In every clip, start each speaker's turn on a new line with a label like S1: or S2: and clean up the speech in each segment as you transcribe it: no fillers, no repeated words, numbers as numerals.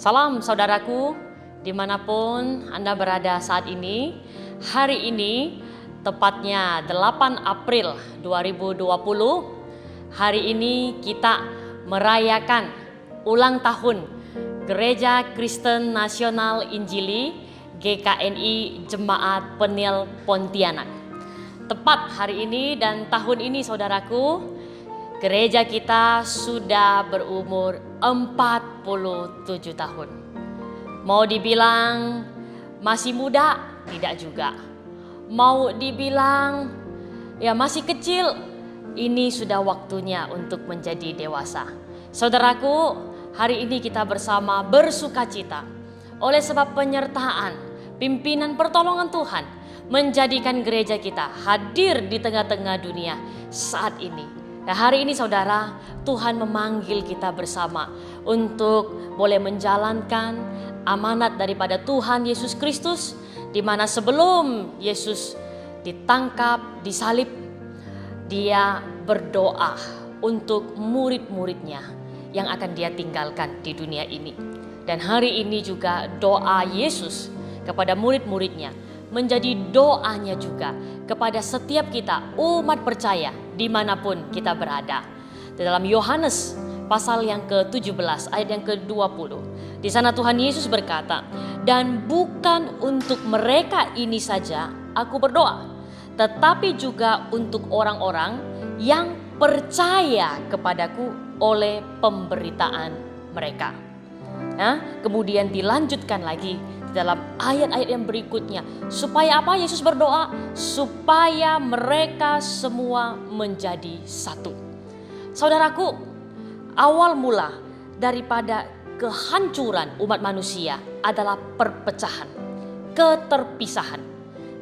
S1: Salam saudaraku, dimanapun Anda berada saat ini. Hari ini, tepatnya 8 April 2020, hari ini kita merayakan ulang tahun Gereja Kristen Nasional Injili GKNI Jemaat Penil Pontianak. Tepat hari ini dan tahun ini saudaraku, gereja kita sudah berumur 47 tahun. Mau dibilang masih muda? Tidak juga. Mau dibilang ya masih kecil? Ini sudah waktunya untuk menjadi dewasa. Saudaraku, hari ini kita bersama bersukacita oleh sebab penyertaan pimpinan pertolongan Tuhan menjadikan gereja kita hadir di tengah-tengah dunia saat ini. Nah, hari ini saudara, Tuhan memanggil kita bersama untuk boleh menjalankan amanat daripada Tuhan Yesus Kristus, di mana sebelum Yesus ditangkap, disalib, dia berdoa untuk murid-muridnya yang akan dia tinggalkan di dunia ini. Dan hari ini juga doa Yesus kepada murid-muridnya menjadi doanya juga kepada setiap kita umat percaya dimanapun kita berada. Di dalam Yohanes pasal yang ke-17 ayat yang ke-20, di sana Tuhan Yesus berkata, "Dan bukan untuk mereka ini saja aku berdoa, tetapi juga untuk orang-orang yang percaya kepadaku oleh pemberitaan mereka." Nah, kemudian dilanjutkan lagi dalam ayat-ayat yang berikutnya. Supaya apa Yesus berdoa? Supaya mereka semua menjadi satu. Saudaraku, awal mula daripada kehancuran umat manusia adalah perpecahan, keterpisahan.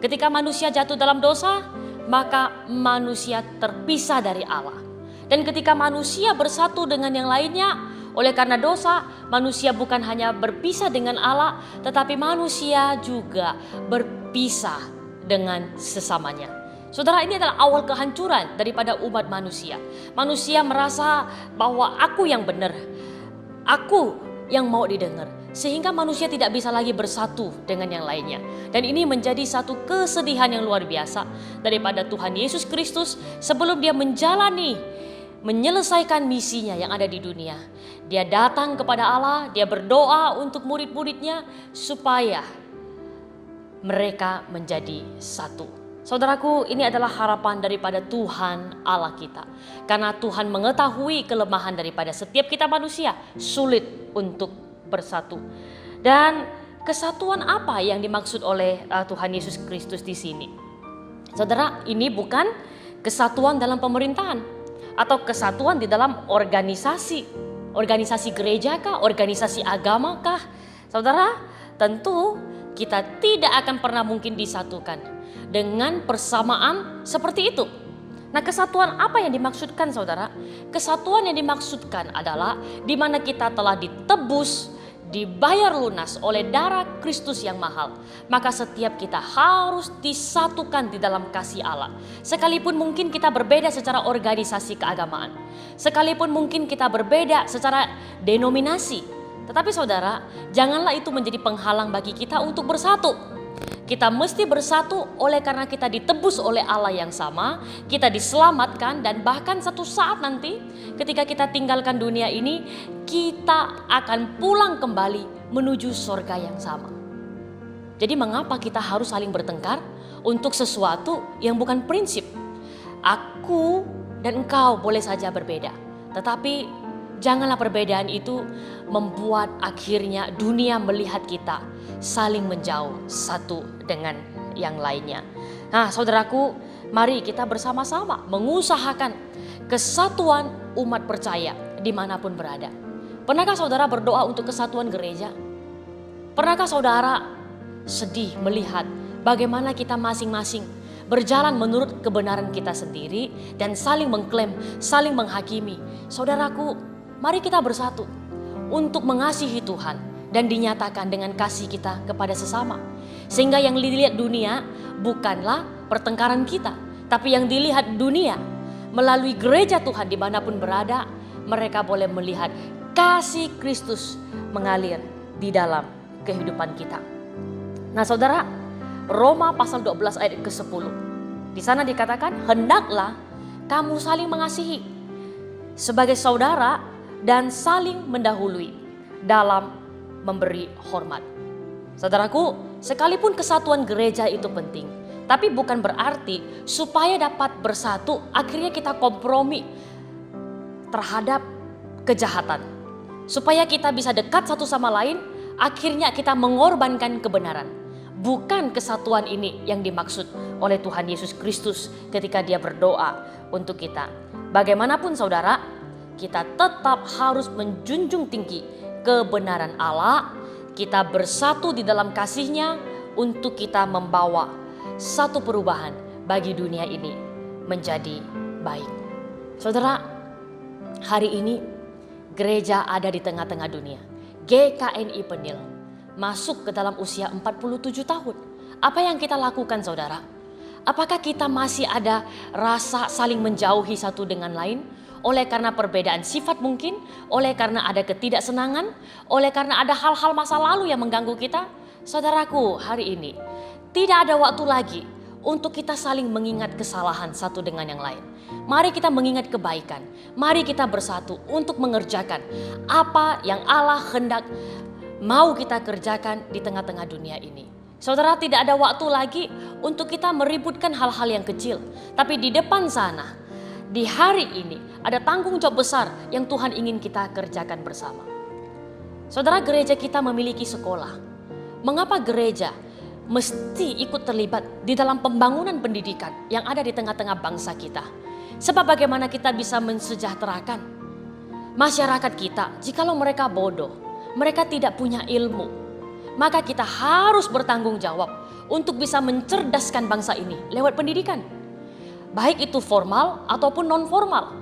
S1: Ketika manusia jatuh dalam dosa, maka manusia terpisah dari Allah. Dan ketika manusia bersatu dengan yang lainnya, oleh karena dosa, manusia bukan hanya berpisah dengan Allah, tetapi manusia juga berpisah dengan sesamanya. Saudara, ini adalah awal kehancuran daripada umat manusia. Manusia merasa bahwa aku yang benar, aku yang mau didengar, sehingga manusia tidak bisa lagi bersatu dengan yang lainnya. Dan ini menjadi satu kesedihan yang luar biasa daripada Tuhan Yesus Kristus sebelum dia menyelesaikan misinya yang ada di dunia. Dia datang kepada Allah, dia berdoa untuk murid-muridnya supaya mereka menjadi satu. Saudaraku, ini adalah harapan daripada Tuhan Allah kita. Karena Tuhan mengetahui kelemahan daripada setiap kita manusia, sulit untuk bersatu. Dan kesatuan apa yang dimaksud oleh Tuhan Yesus Kristus di sini? Saudara, ini bukan kesatuan dalam pemerintahan atau kesatuan di dalam organisasi gereja kah, organisasi agama kah? Saudara, tentu kita tidak akan pernah mungkin disatukan dengan persamaan seperti itu. Nah, kesatuan apa yang dimaksudkan saudara? Kesatuan yang dimaksudkan adalah di mana kita telah ditebus, dibayar lunas oleh darah Kristus yang mahal, maka setiap kita harus disatukan di dalam kasih Allah. Sekalipun mungkin kita berbeda secara organisasi keagamaan, sekalipun mungkin kita berbeda secara denominasi, tetapi saudara, janganlah itu menjadi penghalang bagi kita untuk bersatu. Kita mesti bersatu oleh karena kita ditebus oleh Allah yang sama, kita diselamatkan, dan bahkan satu saat nanti ketika kita tinggalkan dunia ini, kita akan pulang kembali menuju surga yang sama. Jadi mengapa kita harus saling bertengkar untuk sesuatu yang bukan prinsip? Aku dan engkau boleh saja berbeda, tetapi janganlah perbedaan itu membuat akhirnya dunia melihat kita saling menjauh satu dengan yang lainnya. Nah, saudaraku, mari kita bersama-sama mengusahakan kesatuan umat percaya dimanapun berada. Pernahkah saudara berdoa untuk kesatuan gereja? Pernahkah saudara sedih melihat bagaimana kita masing-masing berjalan menurut kebenaran kita sendiri dan saling mengklaim, saling menghakimi? Saudaraku, mari kita bersatu untuk mengasihi Tuhan dan dinyatakan dengan kasih kita kepada sesama. Sehingga yang dilihat dunia bukanlah pertengkaran kita, tapi yang dilihat dunia melalui gereja Tuhan dimanapun berada, mereka boleh melihat kasih Kristus mengalir di dalam kehidupan kita. Nah saudara, Roma pasal 12 ayat ke-10. Di sana dikatakan, hendaklah kamu saling mengasihi sebagai saudara dan saling mendahului dalam memberi hormat. Saudaraku, sekalipun kesatuan gereja itu penting, tapi bukan berarti supaya dapat bersatu akhirnya kita kompromi terhadap kejahatan. Supaya kita bisa dekat satu sama lain, akhirnya kita mengorbankan kebenaran. Bukan kesatuan ini yang dimaksud oleh Tuhan Yesus Kristus ketika Dia berdoa untuk kita. Bagaimanapun saudara, kita tetap harus menjunjung tinggi kebenaran Allah. Kita bersatu di dalam kasih-Nya untuk kita membawa satu perubahan bagi dunia ini menjadi baik. Saudara, hari ini gereja ada di tengah-tengah dunia. GKNI Penil masuk ke dalam usia 47 tahun. Apa yang kita lakukan saudara? Apakah kita masih ada rasa saling menjauhi satu dengan lain? Oleh karena perbedaan sifat mungkin, oleh karena ada ketidaksenangan, oleh karena ada hal-hal masa lalu yang mengganggu kita. Saudaraku, hari ini tidak ada waktu lagi untuk kita saling mengingat kesalahan satu dengan yang lain. Mari kita mengingat kebaikan. Mari kita bersatu untuk mengerjakan apa yang Allah hendak mau kita kerjakan di tengah-tengah dunia ini. Saudara, tidak ada waktu lagi untuk kita meributkan hal-hal yang kecil. Tapi di depan sana, di hari ini ada tanggung jawab besar yang Tuhan ingin kita kerjakan bersama. Saudara, gereja kita memiliki sekolah. Mengapa gereja mesti ikut terlibat di dalam pembangunan pendidikan yang ada di tengah-tengah bangsa kita? Sebab bagaimana kita bisa mensejahterakan masyarakat kita jikalau mereka bodoh, mereka tidak punya ilmu. Maka kita harus bertanggung jawab untuk bisa mencerdaskan bangsa ini lewat pendidikan. Baik itu formal ataupun non formal.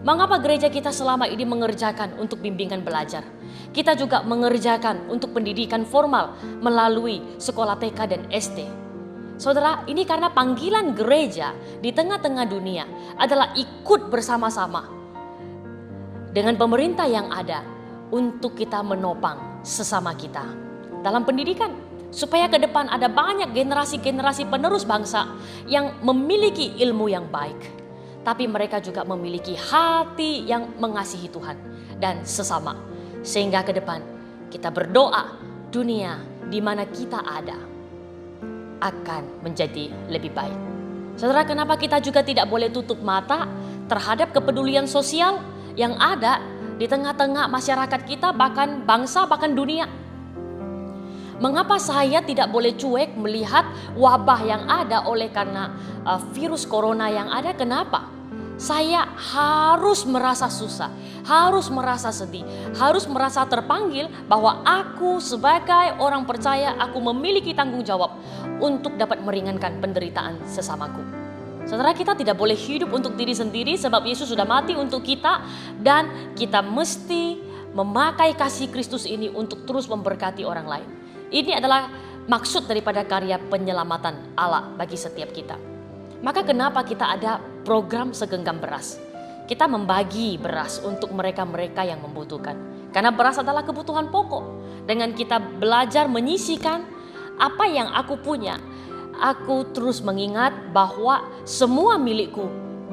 S1: Mengapa gereja kita selama ini mengerjakan untuk bimbingan belajar? Kita juga mengerjakan untuk pendidikan formal melalui sekolah TK dan SD. Saudara, ini karena panggilan gereja di tengah-tengah dunia adalah ikut bersama-sama dengan pemerintah yang ada untuk kita menopang sesama kita dalam pendidikan. Supaya ke depan ada banyak generasi-generasi penerus bangsa yang memiliki ilmu yang baik. Tapi mereka juga memiliki hati yang mengasihi Tuhan dan sesama. Sehingga ke depan kita berdoa dunia di mana kita ada akan menjadi lebih baik. Saudara, kenapa kita juga tidak boleh tutup mata terhadap kepedulian sosial yang ada di tengah-tengah masyarakat kita, bahkan bangsa, bahkan dunia? Mengapa saya tidak boleh cuek melihat wabah yang ada oleh karena virus corona yang ada? Kenapa? Saya harus merasa susah, harus merasa sedih, harus merasa terpanggil bahwa aku sebagai orang percaya, aku memiliki tanggung jawab untuk dapat meringankan penderitaan sesamaku. Saudara, kita tidak boleh hidup untuk diri sendiri sebab Yesus sudah mati untuk kita dan kita mesti memakai kasih Kristus ini untuk terus memberkati orang lain. Ini adalah maksud daripada karya penyelamatan Allah bagi setiap kita. Maka kenapa kita ada program segenggam beras? Kita membagi beras untuk mereka-mereka yang membutuhkan. Karena beras adalah kebutuhan pokok. Dengan kita belajar menyisihkan apa yang aku punya, aku terus mengingat bahwa semua milikku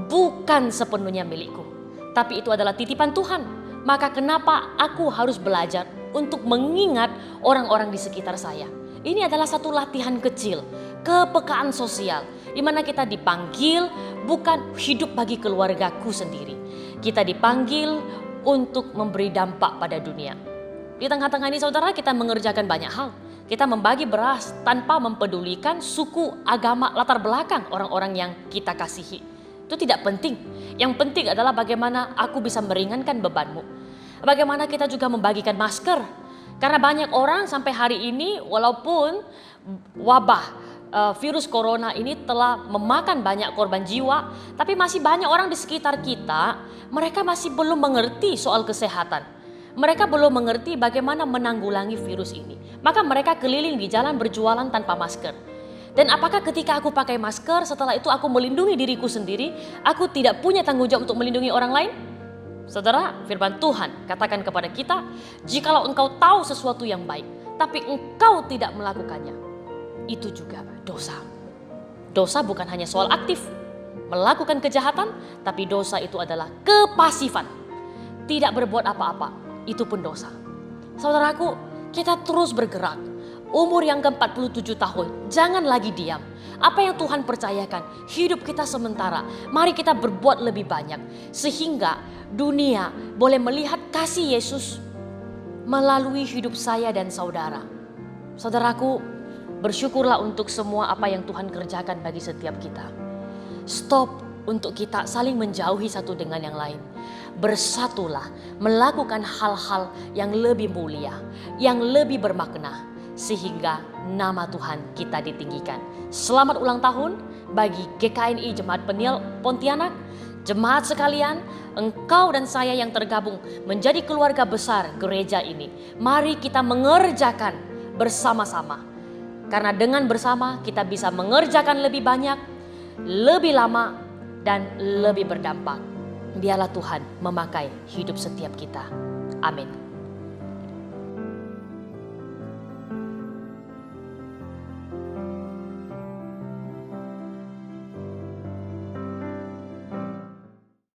S1: bukan sepenuhnya milikku. Tapi itu adalah titipan Tuhan. Maka kenapa aku harus belajar untuk mengingat orang-orang di sekitar saya? Ini adalah satu latihan kecil, kepekaan sosial, di mana kita dipanggil bukan hidup bagi keluargaku sendiri. Kita dipanggil untuk memberi dampak pada dunia. Di tengah-tengah ini saudara, kita mengerjakan banyak hal. Kita membagi beras tanpa mempedulikan suku, agama, latar belakang orang-orang yang kita kasihi. Itu tidak penting. Yang penting adalah bagaimana aku bisa meringankan bebanmu. Bagaimana kita juga membagikan masker. Karena banyak orang sampai hari ini walaupun wabah virus corona ini telah memakan banyak korban jiwa, tapi masih banyak orang di sekitar kita, mereka masih belum mengerti soal kesehatan. Mereka belum mengerti bagaimana menanggulangi virus ini. Maka mereka keliling di jalan berjualan tanpa masker. Dan apakah ketika aku pakai masker, setelah itu aku melindungi diriku sendiri, aku tidak punya tanggung jawab untuk melindungi orang lain? Saudara, firman Tuhan katakan kepada kita, jikalau engkau tahu sesuatu yang baik, tapi engkau tidak melakukannya, itu juga dosa. Dosa bukan hanya soal aktif, melakukan kejahatan, tapi dosa itu adalah kepasifan. Tidak berbuat apa-apa, itu pun dosa. Saudaraku, kita terus bergerak. Umur yang ke-47 tahun, jangan lagi diam. Apa yang Tuhan percayakan, hidup kita sementara. Mari kita berbuat lebih banyak, sehingga dunia boleh melihat kasih Yesus melalui hidup saya dan saudara. Saudaraku, bersyukurlah untuk semua apa yang Tuhan kerjakan bagi setiap kita. Stop untuk kita saling menjauhi satu dengan yang lain. Bersatulah melakukan hal-hal yang lebih mulia, yang lebih bermakna, sehingga nama Tuhan kita ditinggikan. Selamat ulang tahun bagi GKNI Jemaat Peniel Pontianak. Jemaat sekalian, engkau dan saya yang tergabung menjadi keluarga besar gereja ini. Mari kita mengerjakan bersama-sama. Karena dengan bersama kita bisa mengerjakan lebih banyak, lebih lama, dan lebih berdampak. Biarlah Tuhan memakai hidup setiap kita. Amin.